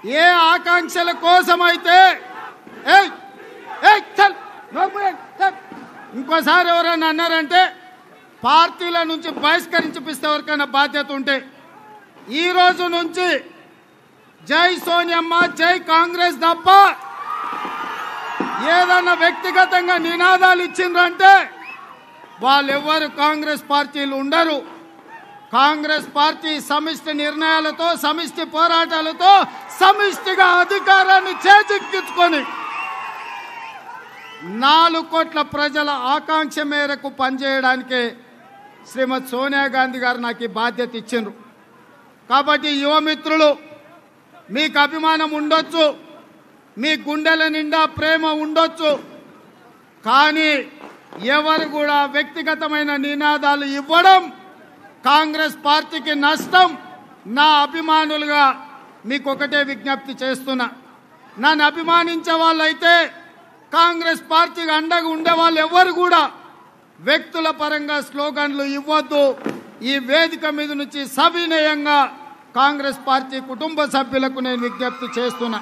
ఏ ఆకాంక్షల కోసమైతే ఇంకోసారి ఎవరైనా అన్నారంటే పార్టీల నుంచి బహిష్కరించిపిస్తే ఎవరికైనా బాధ్యత ఉంటే ఈ రోజు నుంచి జై సోనియమ్మ జై కాంగ్రెస్ తప్ప ఏదన్నా వ్యక్తిగతంగా నినాదాలు ఇచ్చిండ్రంటే వాళ్ళెవ్వరు కాంగ్రెస్ పార్టీలు ఉండరు. కాంగ్రెస్ పార్టీ సమిష్టి నిర్ణయాలతో సమిష్టి పోరాటాలతో సమిష్టిగా అధికారాన్ని చేజిక్కించుకొని 4 కోట్ల ప్రజల ఆకాంక్ష మేరకు పనిచేయడానికే శ్రీమతి సోనియా గాంధీ గారు నాకు ఈ బాధ్యత ఇచ్చిండ్రు. కాబట్టి యువమిత్రులు మీకు అభిమానం ఉండొచ్చు, మీ గుండెల నిండా ప్రేమ ఉండొచ్చు, కానీ ఎవరు కూడా వ్యక్తిగతమైన నినాదాలు ఇవ్వడం కాంగ్రెస్ పార్టీకి నష్టం. నా అభిమానులుగా మీకు ఒకటే విజ్ఞప్తి చేస్తున్నా, నన్ను అభిమానించే వాళ్ళైతే కాంగ్రెస్ పార్టీకి అండగా ఉండే వాళ్ళు ఎవరు కూడా వ్యక్తుల పరంగా స్లోగన్లు ఇవ్వద్దు. ఈ వేదిక మీద నుంచి సవినయంగా కాంగ్రెస్ పార్టీ కుటుంబ సభ్యులకు నేను విజ్ఞప్తి చేస్తున్నా.